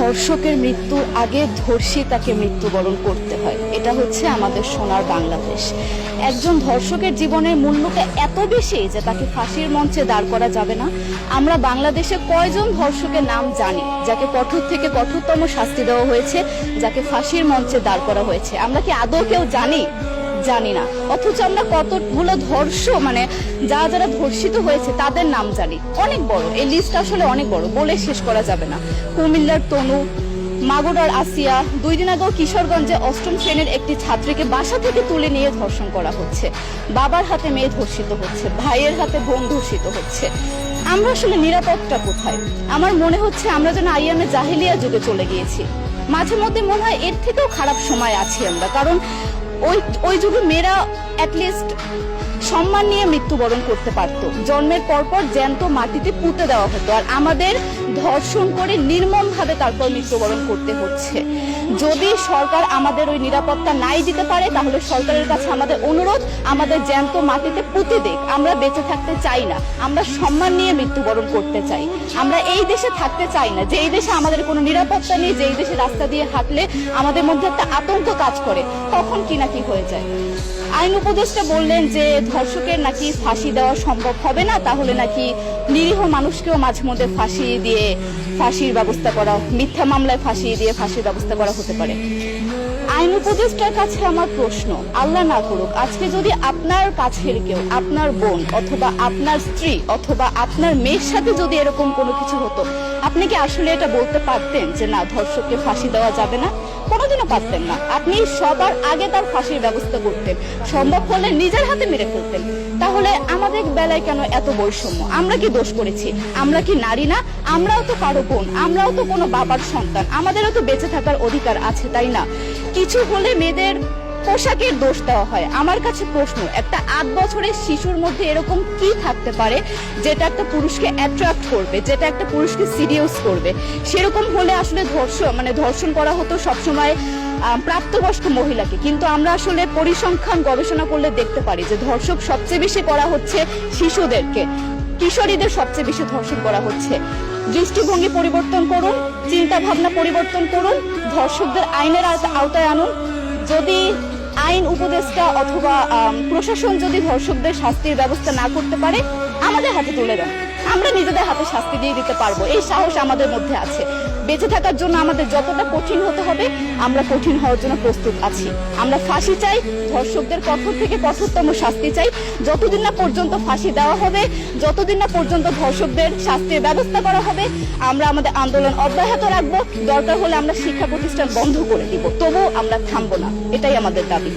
ধর্ষকের মৃত্যুর আগে ধর্ষী তাকে মৃত্যুবরণ করতে হয়। এটা হচ্ছে আমাদের সোনার বাংলাদেশ। একজন ধর্ষকের জীবনের মূল্যটা এত বেশি যে তাকে ফাঁসির মঞ্চে দাঁড় করা যাবে না। আমরা বাংলাদেশে কয়জন ধর্ষকের নাম জানি যাকে কঠোর থেকে কঠোরতম শাস্তি দেওয়া হয়েছে, যাকে ফাঁসির মঞ্চে দাঁড় করা হয়েছে? আমরা কি আদৌ কেউ জানি না। অথচ আমরা কতগুলো যারা ধর্ষিত হয়েছে তাদের নাম জানি। অনেক বড় এই লিস্ট, আসলে অনেক বড়, বলে শেষ করা যাবে না। কুমিল্লার তনু, মাগুরার আসিয়া, 2 দিন আগেও কিশোরগঞ্জে 8ম শ্রেণীর একটি ছাত্রীকে বাসা থেকে তুলে নিয়ে ধর্ষণ করা হচ্ছে। বাবার হাতে মেয়ে ধর্ষিত হচ্ছে, ভাইয়ের হাতে বোন ধর্ষিত হচ্ছে। আমরা আসলে নিরাপদটা কোথায়? আমার মনে হচ্ছে আমরা যেন আইয়ামে জাহেলিয়া যুগে চলে গিয়েছি। মাঝে মধ্যে মনে হয় এর থেকেও খারাপ সময় আছি আমরা, কারণ ওই যুগে মেয়েরা অ্যাটলিস্ট সম্মান নিয়ে মৃত্যুবরণ করতে পারত। জন্মের পরপর জ্যান্ত মাটিতে পুঁতে দেওয়া হতো, আর আমাদের ধর্ষণ করে নির্মমভাবে তারপর মৃত্যুবরণ করতে হচ্ছে। যদি সরকার আমাদের ওই নিরাপত্তা নাই দিতে পারে, তাহলে সরকারের কাছে আমাদের অনুরোধ, আমাদের জ্যান্ত মাটিতে পুঁতে দেখ। আমরা বেঁচে থাকতে চাই না, আমরা সম্মান নিয়ে মৃত্যুবরণ করতে চাই। আমরা এই দেশে থাকতে চাই না যে এই দেশে আমাদের কোনো নিরাপত্তা নেই, যে এই দেশে রাস্তা দিয়ে হাঁটলে আমাদের মধ্যে একটা আতঙ্ক কাজ করে, তখন কি না কি হয়ে যায়। আইন উপদেষ্টা বললেন যে ধর্ষকের নাকি ফাঁসি দেওয়া সম্ভব হবে না, তাহলে নাকি নিরীহ মানুষকেও মাঝে মধ্যে ফাঁসির ব্যবস্থা করা, মিথ্যা মামলায় ফাঁসি দিয়ে ফাঁসির ব্যবস্থা করা হতে পারে। আইন উপদেষ্টার কাছে আমার প্রশ্ন, আল্লাহ না করুক আজকে যদি আপনার কাছের কেউ, আপনার বোন অথবা আপনার স্ত্রী অথবা আপনার মেয়ের সাথে যদি এরকম কোনো কিছু হতো, আপনি কি আসলে এটা বলতে পারতেন যে না, ধর্ষককে ফাঁসি দেওয়া যাবে না? কোনোদিনও পারতেন না। আপনি সবার আগে তার ফাঁসির ব্যবস্থা করতেন, সম্ভব হলে নিজের হাতে মেরে ফেলতেন। তাহলে আমাদের বেলায় কেন এত বৈষম্য? আমরা কি দোষ করেছি? আমরা কি নারী না? আমরাও তো কারো বোন, আমরাও তো কোনো বাবার সন্তান, আমাদেরও তো বেঁচে থাকার অধিকার আছে, তাই না? কিছু হলে মেয়েদের পোশাকের দোষ দেওয়া হয়। আমার কাছে প্রশ্ন, একটা 8 বছরের শিশুর মধ্যে এরকম কি থাকতে পারে যেটা একটা পুরুষকে অ্যাট্রাক্ট করবে, যেটা একটা পুরুষকে সিরিয়াস করবে? সেরকম হলে আসলে ধর্ষণ করা হতো সবসময় প্রাপ্তবয়স্ক মহিলাকে। কিন্তু আমরা আসলে পরিসংখ্যান গবেষণা করলে দেখতে পারি যে ধর্ষক সবচেয়ে বেশি করা হচ্ছে শিশুদেরকে, কিশোরীদের সবচেয়ে বেশি ধর্ষণ করা হচ্ছে। দৃষ্টিভঙ্গি পরিবর্তন করুন, চিন্তা ভাবনা পরিবর্তন করুন, ধর্ষকদের আইনের আওতায় আনুন। যদি আইন উপদেষ্টা অথবা প্রশাসন যদি ধর্ষকদের শাস্তির ব্যবস্থা না করতে পারে, আমাদের হাতে তুলে দেন, আমরা নিজেদের হাতে শাস্তি দিয়ে দিতে পারবো। এই সাহস আমাদের মধ্যে আছে। বেঁচে থাকার জন্য আমাদের যতটা কঠিন হতে হবে, আমরা কঠিন হওয়ার জন্য প্রস্তুত আছি। আমরা ফাঁসি চাই, ধর্ষকদের কঠোর থেকে কঠোরতম শাস্তি চাই। যতদিন না পর্যন্ত ফাঁসি দেওয়া হবে, যতদিন না পর্যন্ত ধর্ষকদের শাস্তির ব্যবস্থা করা হবে, আমরা আমাদের আন্দোলন অব্যাহত রাখবো। দরকার হলে আমরা শিক্ষা প্রতিষ্ঠান বন্ধ করে দিব, তবুও আমরা থামবো না। এটাই আমাদের দাবি।